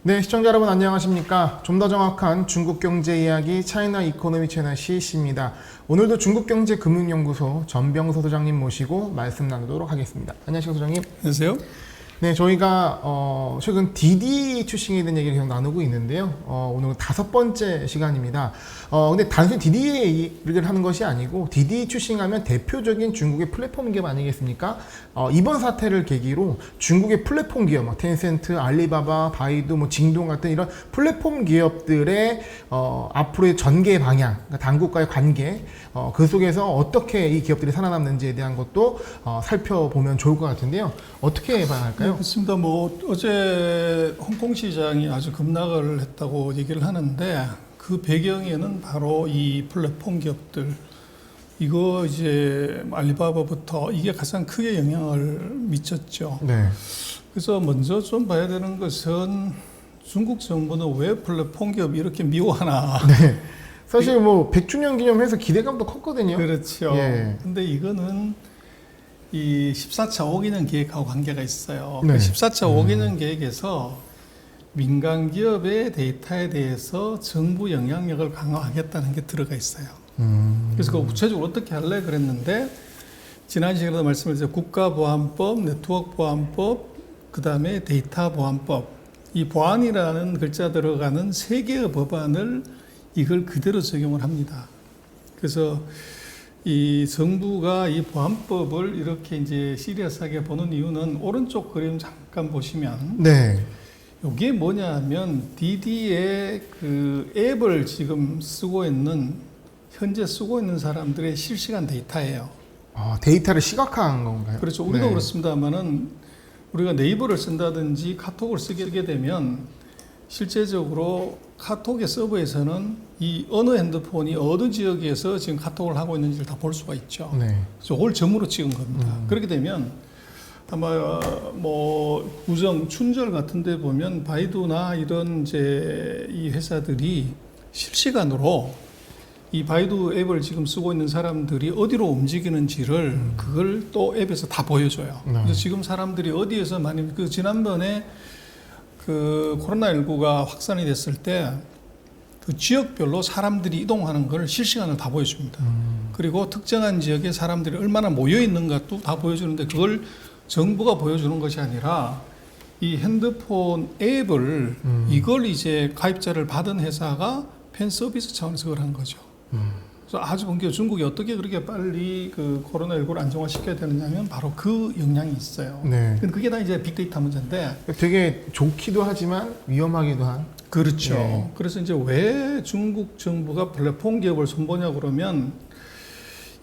네, 시청자 여러분 안녕하십니까? 좀 더 정확한 중국 경제 이야기 차이나 이코노미 채널 CC입니다. 오늘도 중국경제금융연구소 전병서 소장님 모시고 말씀 나누도록 하겠습니다. 안녕하세요, 소장님. 안녕하세요. 네, 저희가 최근 DD 출시에 대한 얘기를 계속 나누고 있는데요. 오늘은 5번째 시간입니다. 근데 단순히 DD 얘기를 하는 것이 아니고 DD 출시하면 대표적인 중국의 플랫폼 기업 아니겠습니까? 이번 사태를 계기로 중국의 플랫폼 기업, 뭐 텐센트, 알리바바, 바이두, 뭐 징동 같은 이런 플랫폼 기업들의 앞으로의 전개 방향, 그러니까 당국과의 관계, 그 속에서 어떻게 이 기업들이 살아남는지에 대한 것도 살펴보면 좋을 것 같은데요. 어떻게 봐야 할까요? 네, 그렇습니다. 뭐 어제 홍콩 시장이 아주 급락을 했다고 얘기를 하는데 그 배경에는 바로 이 플랫폼 기업들, 이거 이제 알리바바부터 이게 가장 크게 영향을 미쳤죠. 네. 그래서 먼저 좀 봐야 되는 것은 중국 정부는 왜 플랫폼 기업이 이렇게 미워하나. 네. 사실 뭐 100주년 기념해서 기대감도 컸거든요. 그렇죠. 예. 근데 이거는 이 14차 5개년 계획하고 관계가 있어요. 네. 그 14차 5개년 계획에서 민간 기업의 데이터에 대해서 정부 영향력을 강화하겠다는 게 들어가 있어요. 그래서 그 구체적으로 어떻게 할래 그랬는데 지난 시간에도 말씀드렸죠. 국가보안법, 네트워크보안법, 그 다음에 데이터보안법. 이 보안이라는 글자 들어가는 3개의 법안을 이걸 그대로 적용을 합니다. 그래서 이 정부가 이 보안법을 이렇게 이제 시리어스하게 보는 이유는 오른쪽 그림 잠깐 보시면 네. 이게 뭐냐면 DD의 그 앱을 지금 쓰고 있는 현재 쓰고 있는 사람들의 실시간 데이터예요. 데이터를 시각화한 건가요? 그렇죠. 우리도 네. 그렇습니다만은 우리가 네이버를 쓴다든지 카톡을 쓰게 되면 실제적으로 카톡의 서버에서는 이 어느 핸드폰이 어느 지역에서 지금 카톡을 하고 있는지를 다 볼 수가 있죠. 네. 그래서 그걸 점으로 찍은 겁니다. 그렇게 되면 아마 뭐 구정, 춘절 같은 데 보면 바이두나 이런 이제 이 회사들이 실시간으로 이 바이두 앱을 지금 쓰고 있는 사람들이 어디로 움직이는지를 그걸 또 앱에서 다 보여줘요. 네. 그래서 지금 사람들이 어디에서 많이 그 지난번에 그 코로나19가 확산이 됐을 때 그 지역별로 사람들이 이동하는 걸 실시간으로 다 보여줍니다. 그리고 특정한 지역에 사람들이 얼마나 모여 있는가도 다 보여주는데 그걸 정부가 보여주는 것이 아니라 이 핸드폰 앱을 이걸 이제 가입자를 받은 회사가 팬 서비스 차원에서 그걸 한 거죠. 그래서 아주 본격 중국이 어떻게 그렇게 빨리 그 코로나19를 안정화시켜야 되느냐면 바로 그 영향이 있어요. 네. 그게 다 이제 빅데이터 문제인데. 되게 좋기도 하지만 위험하기도 한. 그렇죠. 네. 그래서 이제 왜 중국 정부가 플랫폼 기업을 손보냐 그러면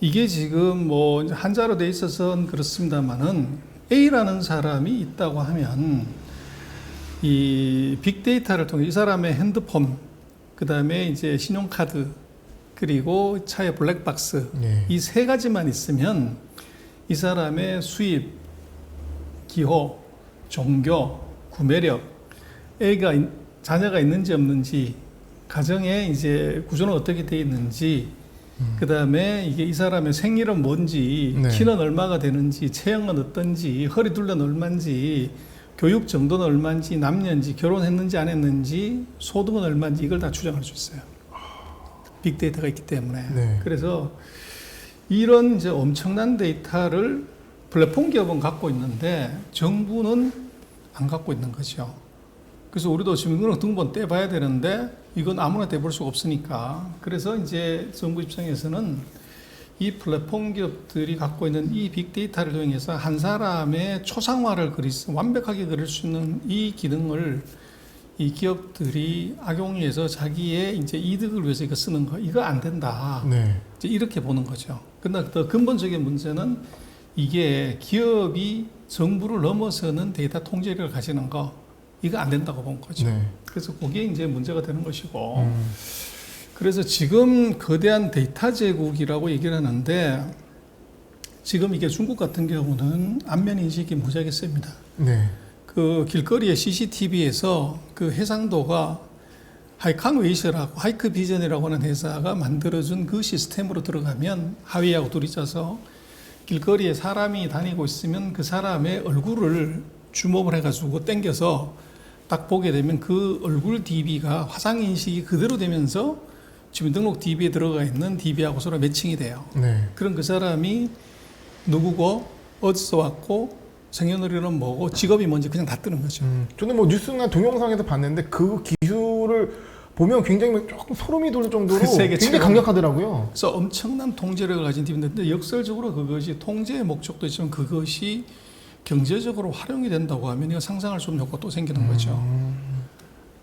이게 지금 뭐 한자로 돼 있어서는 그렇습니다만은 A라는 사람이 있다고 하면 이 빅데이터를 통해 이 사람의 핸드폰, 그 다음에 이제 신용카드, 그리고 차의 블랙박스, 네. 이 3가지만 있으면 이 사람의 수입, 기호, 종교, 구매력, 자녀가 있는지 없는지, 가정에 이제 구조는 어떻게 되어 있는지, 그 다음에 이게 이 사람의 생일은 뭔지, 네. 키는 얼마가 되는지, 체형은 어떤지, 허리 둘레는 얼마인지, 교육 정도는 얼마인지, 남녀인지, 결혼했는지 안 했는지, 소득은 얼마인지 이걸 다 추정할 수 있어요. 빅데이터가 있기 때문에. 네. 그래서 이런 이제 엄청난 데이터를 플랫폼 기업은 갖고 있는데 정부는 안 갖고 있는 거죠. 그래서 우리도 지금 이거는 등본 떼봐야 되는데 이건 아무나 떼볼 수가 없으니까. 그래서 이제 정부 입장에서는 이 플랫폼 기업들이 갖고 있는 이 빅데이터를 이용해서 한 사람의 초상화를 완벽하게 그릴 수 있는 이 기능을 이 기업들이 악용해서 자기의 이제 이득을 위해서 이거 쓰는 거, 이거 안 된다. 네. 이제 이렇게 보는 거죠. 그러나 더 근본적인 문제는 이게 기업이 정부를 넘어서는 데이터 통제력을 가지는 거, 이거 안 된다고 본 거죠. 네. 그래서 그게 이제 문제가 되는 것이고, 그래서 지금 거대한 데이터 제국이라고 얘기를 하는데, 지금 이게 중국 같은 경우는 안면 인식이 무지하게 셉니다. 네. 그 길거리의 CCTV에서 그 해상도가 하이캉웨이셔라고 하이크비전이라고 하는 회사가 만들어준 그 시스템으로 들어가면 하위하고 둘이 짜서 길거리에 사람이 다니고 있으면 그 사람의 얼굴을 주목을 해가지고 땡겨서 딱 보게 되면 그 얼굴 DB가 화상 인식이 그대로 되면서 주민등록 DB에 들어가 있는 DB하고 서로 매칭이 돼요. 네. 그럼 그 사람이 누구고 어디서 왔고 생년월일은 뭐고 직업이 뭔지 그냥 다 뜨는 거죠. 저는 뭐 뉴스나 동영상에서 봤는데 그 기술을 보면 굉장히 조금 소름이 돋을 정도로 세계 굉장히 최고. 강력하더라고요. 그래서 엄청난 통제력을 가진 DB인데 역설적으로 그것이 통제의 목적도 있지만 그것이 경제적으로 활용이 된다고 하면 이거 상상할 수 없는 효과가 또 생기는 거죠.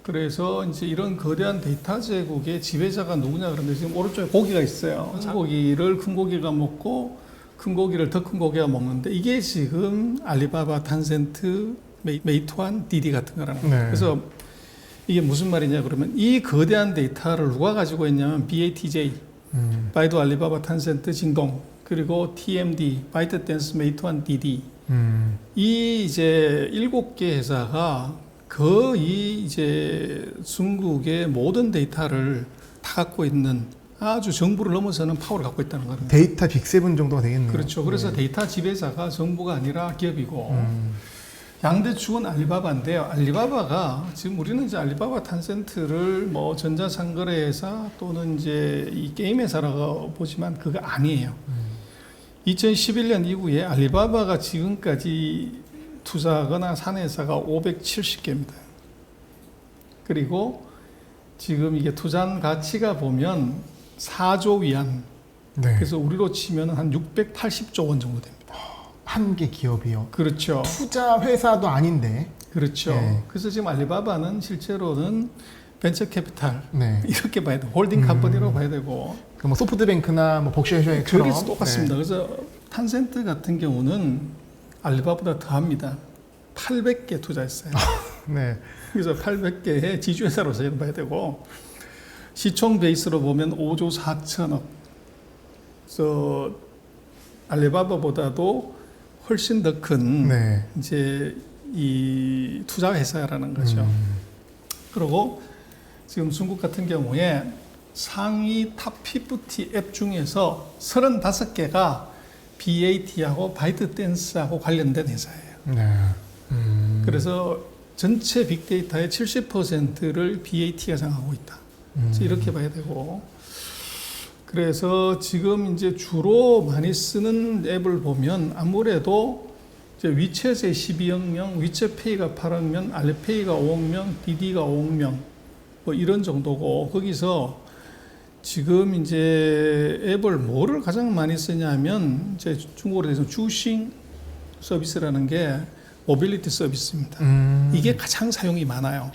그래서 이제 이런 거대한 데이터 제국의 지배자가 누구냐 그런데 지금 오른쪽에 고기가 있어요. 고기를 큰 고기가 먹고 큰 고기를 더 큰 고기가 먹는데 이게 지금 알리바바, 탄센트, 메이투안, 디디 같은 거라는 거예요. 네. 그래서 이게 무슨 말이냐 그러면 이 거대한 데이터를 누가 가지고 있냐면 BATJ, 바이두, 알리바바, 탄센트, 징동, 그리고 TMD, 바이트댄스, 메이투안, 디디. 이 이제 7개 회사가 거의 이제 중국의 모든 데이터를 다 갖고 있는 아주 정부를 넘어서는 파워를 갖고 있다는 겁니다. 데이터 빅7 정도가 되겠네요. 그렇죠. 그래서 데이터 지배자가 정부가 아니라 기업이고 양대 축은 알리바바인데요. 알리바바가 지금 우리는 이제 알리바바 탄센트를 뭐 전자상거래회사 또는 이제 이 게임 회사라고 보지만 그거 아니에요. 2011년 이후에 알리바바가 지금까지 투자하거나 산 회사가 570개입니다. 그리고 지금 이게 투자한 가치가 보면 4조 위안. 네. 그래서 우리로 치면 한 680조 원 정도 됩니다. 한 개 기업이요. 그렇죠. 투자 회사도 아닌데. 그렇죠. 네. 그래서 지금 알리바바는 실제로는 벤처 캐피탈 네. 이렇게 봐야 돼. 홀딩 컴퍼니라고 봐야 되고. 뭐 소프트뱅크나 뭐 벅셔셔처럼 그래서 똑같습니다. 그래서 탄센트 같은 경우는 알리바바보다 더합니다. 800개 투자했어요. 네. 그래서 800개의 지주회사로 봐야 되고 시총 베이스로 보면 5조 4천억. 그래서 알리바바보다도 훨씬 더 큰 네. 이제 이 투자 회사라는 거죠. 그리고 지금 중국 같은 경우에 상위 탑 50 앱 중에서 35개가 BAT하고 바이트댄스하고 관련된 회사예요. 네. 그래서 전체 빅데이터의 70%를 BAT가 장악하고 있다. 그래서 이렇게 봐야 되고. 그래서 지금 이제 주로 많이 쓰는 앱을 보면 아무래도 이제 위챗에 12억 명, 위챗페이가 8억 명, 알리페이가 5억 명, 디디가 5억 명, 뭐 이런 정도고 거기서 지금 이제 앱을 뭐를 가장 많이 쓰냐면 이제 중국어로 해서 주싱 서비스라는 게 모빌리티 서비스입니다. 이게 가장 사용이 많아요.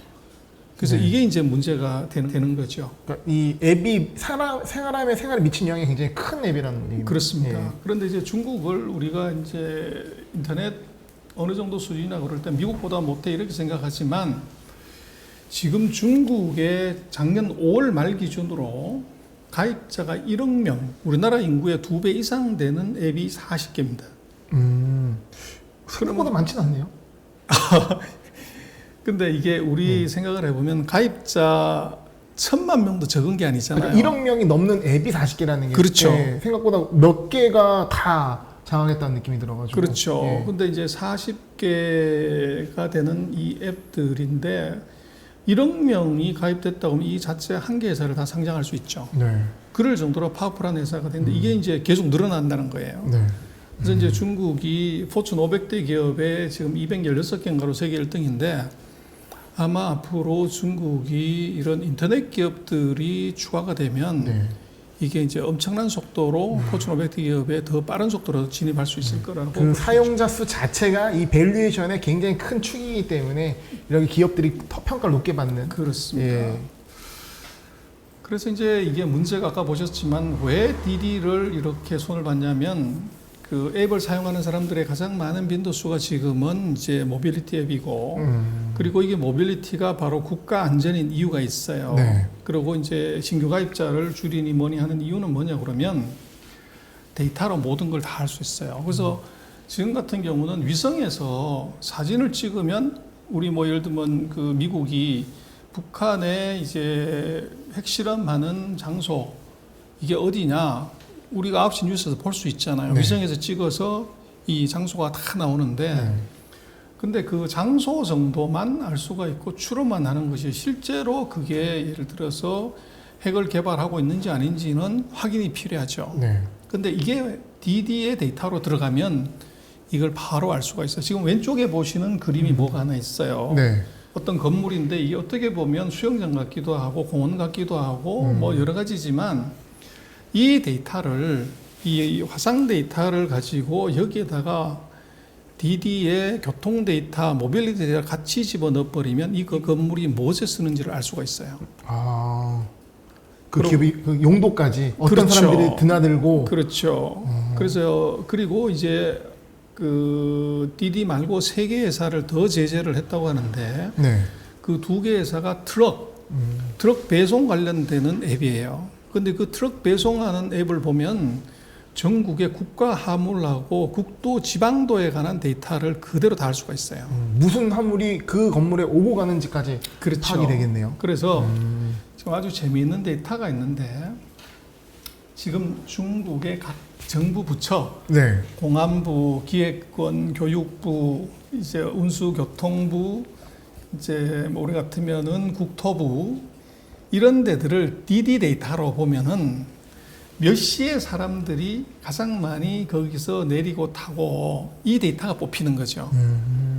그래서 네. 이게 이제 문제가 되는 거죠. 그러니까 이 앱이 사람의 생활에 미친 영향이 굉장히 큰 앱이라는 얘기입니다. 그렇습니다. 예. 그런데 이제 중국을 우리가 이제 인터넷 어느 정도 수준이나 그럴 때 미국보다 못해 이렇게 생각하지만 지금 중국의 작년 5월 말 기준으로 가입자가 1억 명, 우리나라 인구의 2배 이상 되는 앱이 40개입니다. 생각보다 많지는 않네요. 근데 이게 우리 생각을 해보면 가입자 1,000만 명도 적은 게 아니잖아요. 그러니까 1억 명이 넘는 앱이 40개라는 게 그렇죠. 예, 생각보다 몇 개가 다 장악했다는 느낌이 들어가지고. 그렇죠. 예. 근데 이제 40개가 되는 이 앱들인데 1억 명이 가입됐다고 하면 이 자체 한 개 회사를 다 상장할 수 있죠. 네. 그럴 정도로 파워풀한 회사가 되는데 이게 이제 계속 늘어난다는 거예요. 네. 그래서 이제 중국이 포춘 500대 기업에 지금 216개인가로 세계 1등인데 아마 앞으로 중국이 이런 인터넷 기업들이 추가가 되면 네. 이게 이제 엄청난 속도로 포춘 500대 기업에 더 빠른 속도로 진입할 수 있을 거라고. 그 사용자 수 자체가 이 밸류에이션에 굉장히 큰 축이기 때문에 이렇게 기업들이 평가를 높게 받는. 그렇습니다. 예. 그래서 이제 이게 문제가 아까 보셨지만 왜 디디를 이렇게 손을 봤냐면 그 앱을 사용하는 사람들의 가장 많은 빈도수가 지금은 이제 모빌리티 앱이고 그리고 이게 모빌리티가 바로 국가 안전인 이유가 있어요. 네. 그리고 이제 신규 가입자를 줄이니 뭐니 하는 이유는 뭐냐 그러면 데이터로 모든 걸 다 할 수 있어요. 그래서 지금 같은 경우는 위성에서 사진을 찍으면 우리 뭐 예를 들면 그 미국이 북한에 이제 핵실험하는 장소 이게 어디냐 우리가 9시 뉴스에서 볼 수 있잖아요. 네. 위성에서 찍어서 이 장소가 다 나오는데 근데 그 장소 정도만 알 수가 있고 추론만 하는 것이 실제로 그게 예를 들어서 핵을 개발하고 있는지 아닌지는 확인이 필요하죠. 네. 근데 이게 DD의 데이터로 들어가면 이걸 바로 알 수가 있어요. 지금 왼쪽에 보시는 그림이 뭐가 하나 있어요. 네. 어떤 건물인데 이게 어떻게 보면 수영장 같기도 하고 공원 같기도 하고 뭐 여러 가지지만 이 데이터를 이 화상 데이터를 가지고 여기에다가 DD의 교통 데이터, 모빌리티 데이터를 같이 집어넣어 버리면 이 건물이 무엇에 쓰는지를 알 수가 있어요. 아, 그 그럼- 기업이 그 용도까지 어떤 그렇죠. 사람들이 드나들고 그렇죠. 그래서 그리고 이제 그 DD 말고 3개 회사를 더 제재를 했다고 하는데 네. 그 2개 회사가 트럭 배송 관련되는 앱이에요. 근데 그 트럭 배송하는 앱을 보면 전국의 국가 화물하고 국도 지방도에 관한 데이터를 그대로 다 알 수가 있어요. 무슨 화물이 그 건물에 오고 가는지까지 그렇죠. 파악이 되겠네요. 그래서 지금 아주 재미있는 데이터가 있는데 지금 중국의 각 정부 부처, 네. 공안부, 기획권, 교육부, 이제 운수교통부, 이제 뭐 우리 같으면은 국토부 이런 데들을 DD 데이터로 보면은 몇 시에 사람들이 가장 많이 거기서 내리고 타고 이 데이터가 뽑히는 거죠.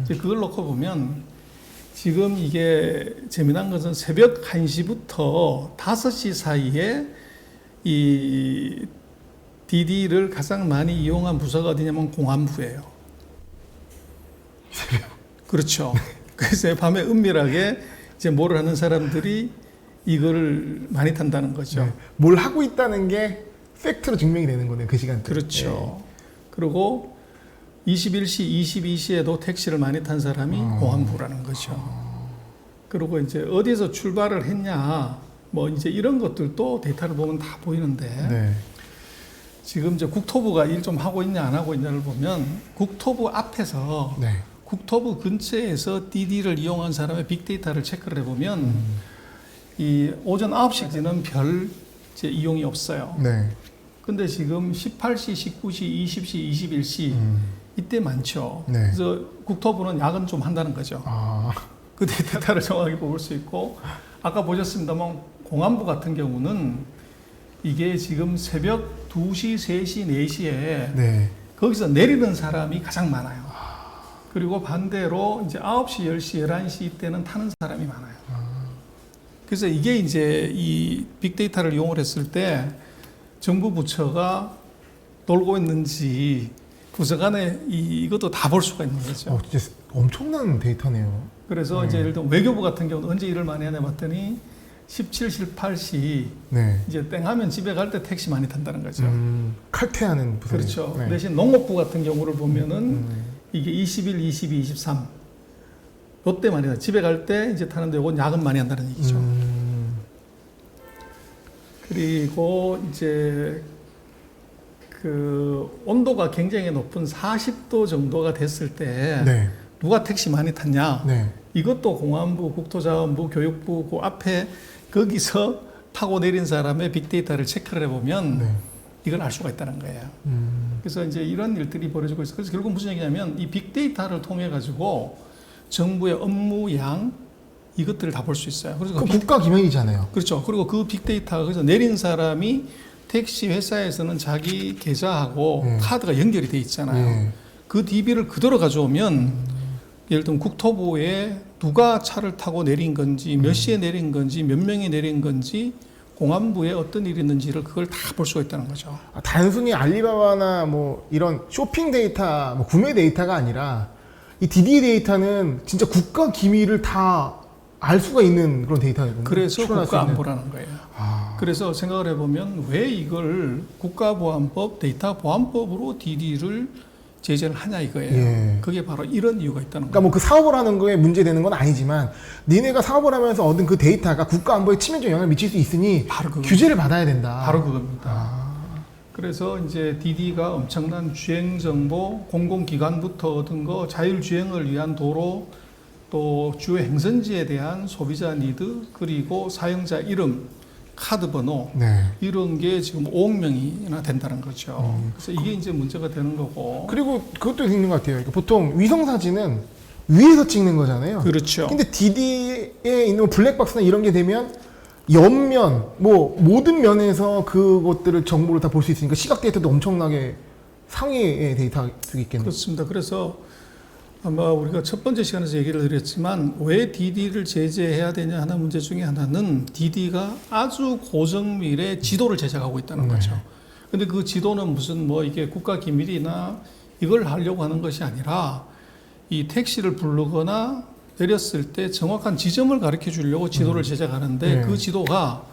이제 그걸 놓고 보면 지금 이게 재미난 것은 새벽 1시부터 5시 사이에 이 DD를 가장 많이 이용한 부서가 어디냐면 공안부예요. 그렇죠. 그래서 밤에 은밀하게 이제 뭐를 하는 사람들이 이거를 많이 탄다는 거죠. 네. 뭘 하고 있다는 게 팩트로 증명이 되는 거네요. 그 시간대. 그렇죠. 그리고 21시, 22시에도 택시를 많이 탄 사람이 공안부라는 거죠. 그리고 이제 어디서 출발을 했냐, 뭐 이제 이런 것들도 데이터를 보면 다 보이는데 네. 지금 이제 국토부가 일 좀 하고 있냐 안 하고 있냐를 보면 국토부 앞에서 네. 국토부 근처에서 DD를 이용한 사람의 빅데이터를 체크를 해보면 이 오전 9시까지는 별 이제 이용이 없어요. 네. 근데 지금 18시, 19시, 20시, 21시 이때 많죠. 네. 그래서 국토부는 야근 좀 한다는 거죠. 아, 그 데이터를 정확히 볼 수 있고 아까 보셨습니다만 공안부 같은 경우는 이게 지금 새벽 2시, 3시, 4시에 네. 거기서 내리는 사람이 가장 많아요. 그리고 반대로 이제 9시, 10시, 11시 이때는 타는 사람이 많아요. 그래서 이게 이제 이 빅데이터를 이용을 했을 때 정부 부처가 돌고 있는지 부서 간에 이것도 다 볼 수가 있는 거죠. 진짜 엄청난 데이터네요. 그래서 이제 예를 들면 외교부 같은 경우는 언제 일을 많이 하냐 봤더니 17, 18시 네. 이제 땡 하면 집에 갈 때 택시 많이 탄다는 거죠. 칼퇴하는 부서. 그렇죠. 네. 대신 농업부 같은 경우를 보면은 이게 21, 22, 23 요때 많이 타. 집에 갈 때 이제 타는데 이건 야근 많이 한다는 얘기죠. 그리고 이제 그 온도가 굉장히 높은 40도 정도가 됐을 때 네. 누가 택시 많이 탔냐? 네. 이것도 공안부, 국토자원부, 교육부 그 앞에 거기서 타고 내린 사람의 빅데이터를 체크를 해보면 네. 이걸 알 수가 있다는 거예요. 그래서 이제 이런 일들이 벌어지고 있어요. 그래서 결국 무슨 얘기냐면 이 빅데이터를 통해 가지고 정부의 업무 양 이것들을 다 볼 수 있어요. 그래서 그 국가 기밀이잖아요. 그렇죠. 그리고 그 빅데이터가 거기서 내린 사람이 택시 회사에서는 자기 계좌하고 카드가 연결이 돼 있잖아요. 네. 그 DB를 그대로 가져오면 예를 들면 국토부에 누가 차를 타고 내린 건지 몇 시에 내린 건지 몇 명이 내린 건지 공안부에 어떤 일이 있는지를 그걸 다 볼 수가 있다는 거죠. 단순히 알리바바나 뭐 이런 쇼핑 데이터, 뭐 구매 데이터가 아니라 이 DD 데이터는 진짜 국가 기밀을 다 알 수가 있는 그런 데이터거든요. 그래서 추론할 수 있는. 국가안보라는 거예요. 그래서 생각을 해보면 왜 이걸 국가보안법, 데이터보안법으로 DD를 제재를 하냐 이거예요. 예. 그게 바로 이런 이유가 있다는 그러니까 거예요. 뭐 그 사업을 하는 거에 문제되는 건 아니지만 니네가 사업을 하면서 얻은 그 데이터가 국가 안보에 치명적 영향을 미칠 수 있으니 바로 그거. 규제를 받아야 된다. 바로 그겁니다. 그래서 이제 DD가 엄청난 주행 정보, 공공기관부터 얻은 거, 자율주행을 위한 도로, 또 주요 행선지에 대한 소비자 니드, 그리고 사용자 이름, 카드 번호, 네. 이런 게 지금 5억 명이나 된다는 거죠. 그래서 이게 이제 문제가 되는 거고. 그리고 그것도 있는 것 같아요. 그러니까 보통 위성 사진은 위에서 찍는 거잖아요. 그렇죠. 근데 DD에 있는 블랙박스나 이런 게 되면 옆면, 뭐 모든 면에서 그것들을 정보를 다 볼 수 있으니까 시각 데이터도 엄청나게 상위의 데이터가 되겠겠네요. 그렇습니다. 그래서 아마 우리가 첫 번째 시간에서 얘기를 드렸지만 왜 DD를 제재해야 되냐 하는 문제 중에 하나는 DD가 아주 고정밀의 지도를 제작하고 있다는 거죠. 근데 그 지도는 무슨 뭐 이게 국가 기밀이나 이걸 하려고 하는 것이 아니라 이 택시를 부르거나 내렸을 때 정확한 지점을 가르쳐 주려고 지도를 제작하는데 그 지도가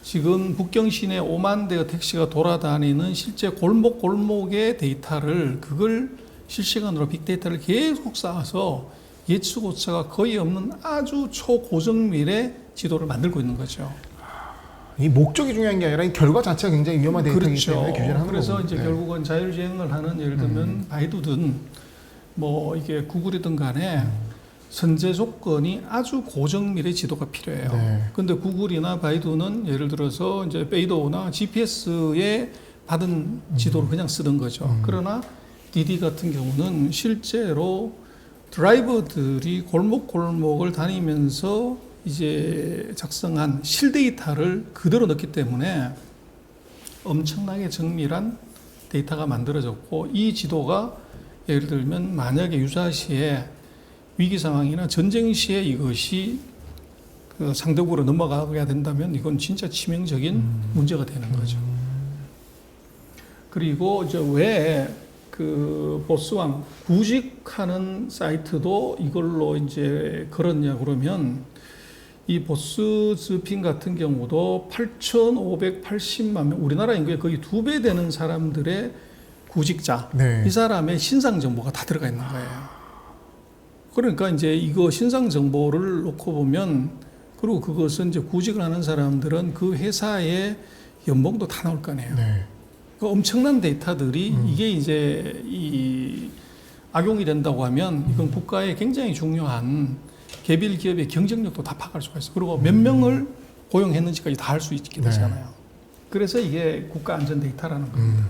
지금 북경 시내 5만 대의 택시가 돌아다니는 실제 골목골목의 데이터를 그걸 실시간으로 빅데이터를 계속 쌓아서 예측 오차가 거의 없는 아주 초고정밀의 지도를 만들고 있는 거죠. 이 목적이 중요한 게 아니라 이 결과 자체가 굉장히 위험한 데이터이기 그렇죠. 때문에 규제를 하는 거고. 그래서 이제 결국은 자율주행을 하는 예를 들면 바이두든 뭐 이게 구글이든 간에 선제 조건이 아주 고정밀의 지도가 필요해요. 네. 근데 구글이나 바이두는 예를 들어서 이제 베이도나 GPS에 받은 지도를 그냥 쓰던 거죠. 그러나 디디 같은 경우는 실제로 드라이버들이 골목골목을 다니면서 이제 작성한 실데이터를 그대로 넣기 때문에 엄청나게 정밀한 데이터가 만들어졌고 이 지도가 예를 들면 만약에 유사시에 위기 상황이나 전쟁 시에 이것이 그 상대국으로 넘어가게 된다면 이건 진짜 치명적인 문제가 되는 거죠. 그리고 이제 왜 그 보스왕 구직하는 사이트도 이걸로 이제 걸었냐 그러면 이 보스즈핀 같은 경우도 8,580만 명, 우리나라 인구의 거의 2배 되는 사람들의 구직자, 네. 이 사람의 신상 정보가 다 들어가 있는 거예요. 그러니까 이제 이거 신상 정보를 놓고 보면 그리고 그것은 이제 구직을 하는 사람들은 그 회사의 연봉도 다 나올 거 아니에요. 네. 그 엄청난 데이터들이 이게 이제 이 악용이 된다고 하면 이건 국가의 굉장히 중요한 개별 기업의 경쟁력도 다 파악할 수가 있어요. 그리고 몇 명을 고용했는지까지 다 알 수 있게 되잖아요. 그래서 이게 국가 안전 데이터라는 겁니다.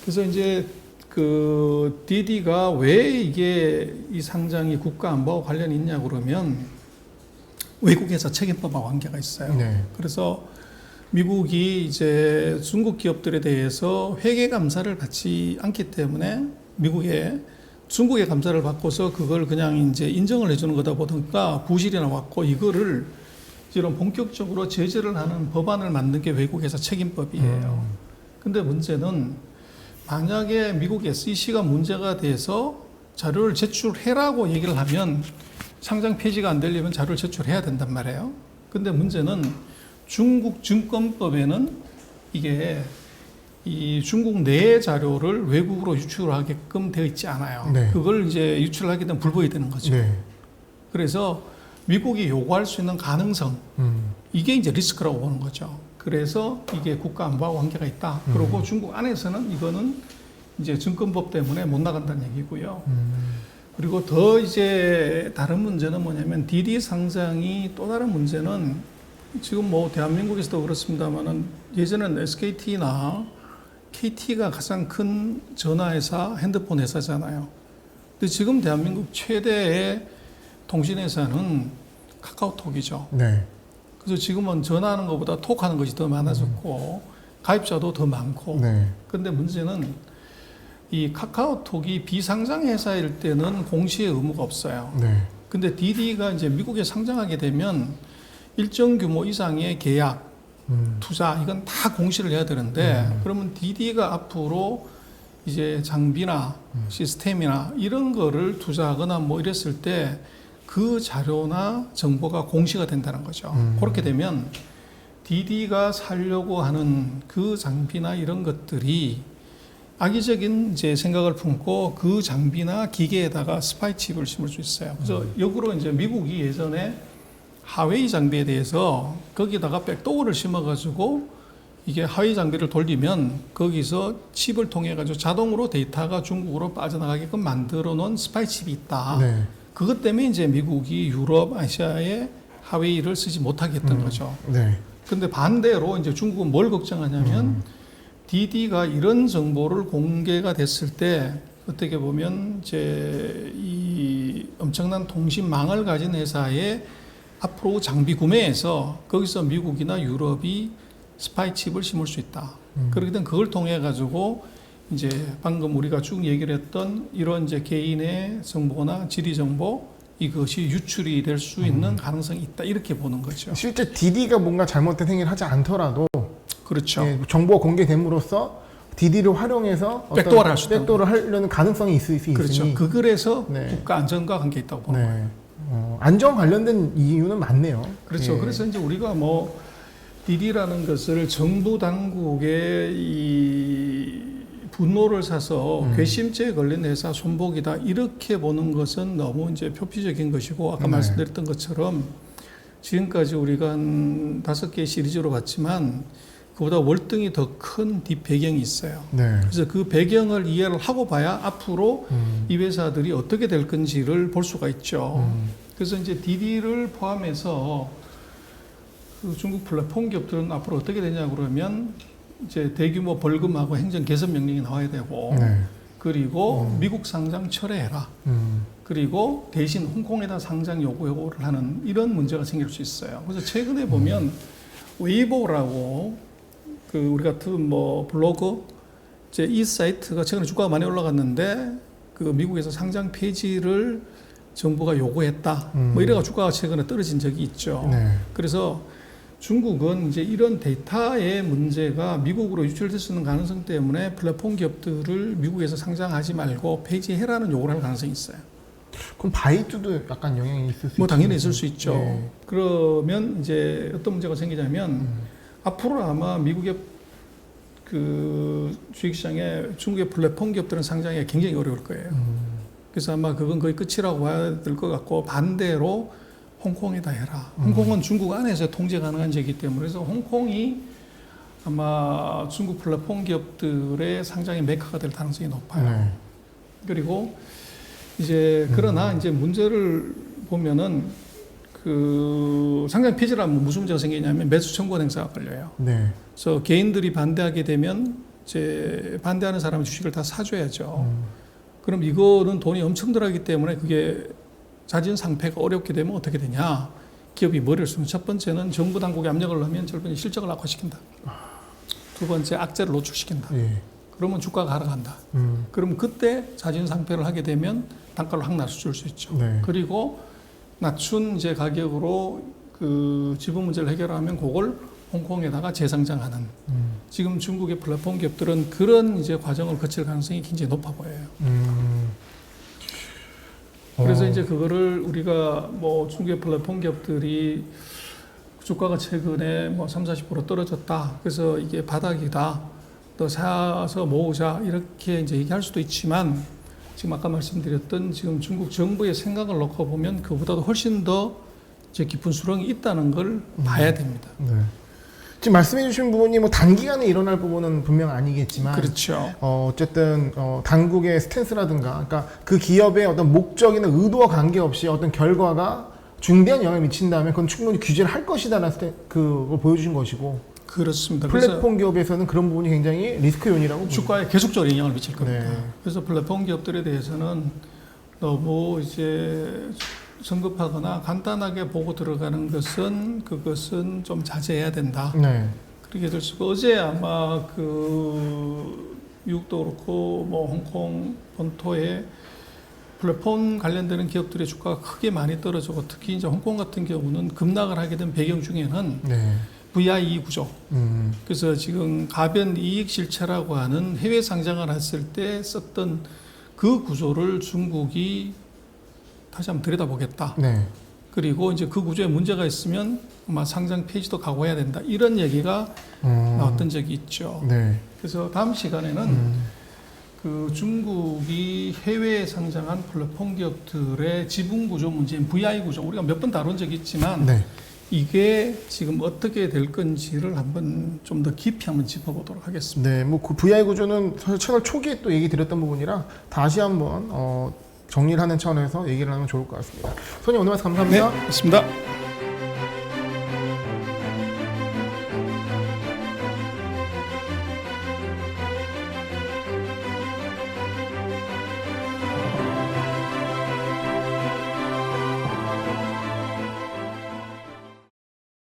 그래서 이제 그 DD가 왜 이게 이 상장이 국가 안보와 관련이 있냐 그러면 외국에서 책임법과 관계가 있어요. 네. 그래서 미국이 이제 중국 기업들에 대해서 회계 감사를 받지 않기 때문에 미국에 중국의 감사를 받고서 그걸 그냥 이제 인정을 해주는 거다 보니까 부실이 나왔고 이거를 이런 본격적으로 제재를 하는 법안을 만든 게 외국에서 책임법이에요. 근데 문제는 만약에 미국 SEC가 문제가 돼서 자료를 제출해라고 얘기를 하면 상장 폐지가 안 되려면 자료를 제출해야 된단 말이에요. 근데 문제는 중국 증권법에는 이게 이 중국 내 자료를 외국으로 유출하게끔 되어 있지 않아요. 네. 그걸 이제 유출하게 되면 불법이 되는 거죠. 네. 그래서 미국이 요구할 수 있는 가능성, 이게 이제 리스크라고 보는 거죠. 그래서 이게 국가 안보와 관계가 있다. 그리고 중국 안에서는 이거는 이제 증권법 때문에 못 나간다는 얘기고요. 그리고 더 이제 다른 문제는 뭐냐면 DD 상장이 또 다른 문제는 지금 뭐 대한민국에서도 그렇습니다만은 예전에는 SKT나 KT가 가장 큰 전화회사, 핸드폰 회사잖아요. 근데 지금 대한민국 최대의 통신회사는 카카오톡이죠. 네. 그래서 지금은 전화하는 것보다 톡하는 것이 더 많아졌고 가입자도 더 많고. 네. 근데 문제는 이 카카오톡이 비상장 회사일 때는 공시의 의무가 없어요. 네. 근데 DD가 이제 미국에 상장하게 되면 일정 규모 이상의 계약, 투자 이건 다 공시를 해야 되는데 그러면 DD가 앞으로 이제 장비나 시스템이나 이런 거를 투자하거나 뭐 이랬을 때 그 자료나 정보가 공시가 된다는 거죠. 그렇게 되면 DD가 살려고 하는 그 장비나 이런 것들이 악의적인 이제 생각을 품고 그 장비나 기계에다가 스파이 칩을 심을 수 있어요. 그래서 역으로 이제 미국이 예전에 하웨이 장비에 대해서 거기다가 백도어를 심어가지고 이게 하웨이 장비를 돌리면 거기서 칩을 통해 가지고 자동으로 데이터가 중국으로 빠져나가게끔 만들어 놓은 스파이 칩이 있다. 네. 그것 때문에 이제 미국이 유럽, 아시아에 하웨이를 쓰지 못하게 했던 거죠. 네. 근데 반대로 이제 중국은 뭘 걱정하냐면 DD가 이런 정보를 공개가 됐을 때 어떻게 보면 이제 이 엄청난 통신망을 가진 회사에 앞으로 장비 구매해서 거기서 미국이나 유럽이 스파이 칩을 심을 수 있다. 그렇게 되면 그걸 통해 가지고 이제 방금 우리가 쭉 얘기를 했던 이런 이제 개인의 정보나 지리 정보 이것이 유출이 될 수 있는 가능성이 있다. 이렇게 보는 거죠. 실제 DD가 뭔가 잘못된 행위를 하지 않더라도 그렇죠. 예, 정보가 공개됨으로써 DD를 활용해서 어떤 백도어를 할 수 있다. 백도어를 하려는 가능성이 있을 수 있으니 그렇죠. 그래서 네. 국가 안전과 관계 있다고 보는 거예요. 네. 안전 관련된 이유는 많네요. 그렇죠. 예. 그래서 이제 우리가 뭐 DD라는 것을 정부 당국의 이 분노를 사서 괘씸죄에 걸린 회사 손목이다 이렇게 보는 것은 너무 이제 표피적인 것이고 아까 네. 말씀드렸던 것처럼 지금까지 우리가 한 5개의 시리즈로 봤지만 그보다 월등히 더 큰 뒷배경이 있어요. 네. 그래서 그 배경을 이해를 하고 봐야 앞으로 이 회사들이 어떻게 될 건지를 볼 수가 있죠. 그래서 이제 DD를 포함해서 그 중국 플랫폼 기업들은 앞으로 어떻게 되냐 그러면 이제 대규모 벌금하고 행정 개선 명령이 나와야 되고 네. 그리고 미국 상장 철회해라. 그리고 대신 홍콩에다 상장 요구를 하는 이런 문제가 생길 수 있어요. 그래서 최근에 보면 웨이보라고 그 우리 같은 뭐 블로그 이제 이 사이트가 최근에 주가가 많이 올라갔는데 그 미국에서 상장 폐지를 정부가 요구했다. 뭐 이래가 주가가 최근에 떨어진 적이 있죠. 네. 그래서 중국은 이제 이런 데이터의 문제가 미국으로 유출될 수 있는 가능성 때문에 플랫폼 기업들을 미국에서 상장하지 말고 폐지해라는 요구를 할 가능성이 있어요. 그럼 바이두도 약간 영향이 있을 수 뭐 당연히 있겠네요. 있을 수 있죠. 네. 그러면 이제 어떤 문제가 생기냐면 앞으로 아마 미국의 그 주식시장에 중국의 플랫폼 기업들은 상장이 굉장히 어려울 거예요. 그래서 아마 그건 거의 끝이라고 봐야 될 것 같고 반대로 홍콩에다 해라. 홍콩은 중국 안에서 통제 가능한 지이기 때문에 그래서 홍콩이 아마 중국 플랫폼 기업들의 상장의 메카가 될 가능성이 높아요. 네. 그리고 이제 그러나 이제 문제를 보면은 그 상장 폐지라면 무슨 문제가 생기냐면 매수 청구 행사가 걸려요. 네. 그래서 개인들이 반대하게 되면 이제 반대하는 사람의 주식을 다 사줘야죠. 그럼 이거는 돈이 엄청 들어가기 때문에 그게 자진 상폐가 어렵게 되면 어떻게 되냐? 기업이 뭐를 쓰면 첫 번째는 정부 당국에 압력을 넣으면 절반이 실적을 악화시킨다. 두 번째 악재를 노출시킨다. 예. 그러면 주가가 하락한다. 그럼 그때 자진 상폐를 하게 되면 단가를 확 낮출 수 있죠. 네. 그리고 낮춘 이제 가격으로 그 지분 문제를 해결하면 그걸 홍콩에다가 재상장하는. 지금 중국의 플랫폼 기업들은 그런 이제 과정을 거칠 가능성이 굉장히 높아 보여요. 그래서 이제 그거를 우리가 뭐 중국의 플랫폼 기업들이 주가가 최근에 뭐 30-40% 떨어졌다. 그래서 이게 바닥이다. 또 사서 모으자. 이렇게 이제 얘기할 수도 있지만 지금 아까 말씀드렸던 지금 중국 정부의 생각을 놓고 보면 그보다도 훨씬 더 이제 깊은 수렁이 있다는 걸 봐야 됩니다. 네. 지금 말씀해 주신 부분이 뭐 단기간에 일어날 부분은 분명 아니겠지만 그렇죠. 어쨌든 당국의 스탠스라든가 그러니까 그 기업의 어떤 목적이나 의도와 관계없이 어떤 결과가 중대한 영향을 미친다면 그건 충분히 규제를 할 것이다라는 그걸 보여주신 것이고 그렇습니다. 플랫폼 기업에서는 그런 부분이 굉장히 리스크 요인이라고 주가에 계속적으로 영향을 미칠 겁니다. 네. 그래서 플랫폼 기업들에 대해서는 너무 이제 성급하거나 간단하게 보고 들어가는 것은 그것은 좀 자제해야 된다. 네. 그렇게 될 수가 어제 아마 그 미국도 그렇고 뭐 홍콩 본토에 플랫폼 관련되는 기업들의 주가가 크게 많이 떨어지고 특히 이제 홍콩 같은 경우는 급락을 하게 된 배경 중에는 네. VIE 구조. 그래서 지금 가변 이익 실체라고 하는 해외 상장을 했을 때 썼던 그 구조를 중국이 다시 한번 들여다보겠다. 네. 그리고 이제 그 구조에 문제가 있으면 아마 상장 폐지도 각오해야 된다. 이런 얘기가 나왔던 적이 있죠. 네. 그래서 다음 시간에는 그 중국이 해외에 상장한 플랫폼 기업들의 지분 구조 문제인 VI 구조 우리가 몇 번 다룬 적이 있지만 네. 이게 지금 어떻게 될 건지를 한번 좀 더 깊이 한번 짚어보도록 하겠습니다. 네, 뭐 그 VI 구조는 사실 채널 초기에 또 얘기 드렸던 부분이라 다시 한번 정리를 하는 차원에서 얘기를 하면 좋을 것 같습니다. 손님 오늘 말씀 감사합니다. 네, 고맙습니다.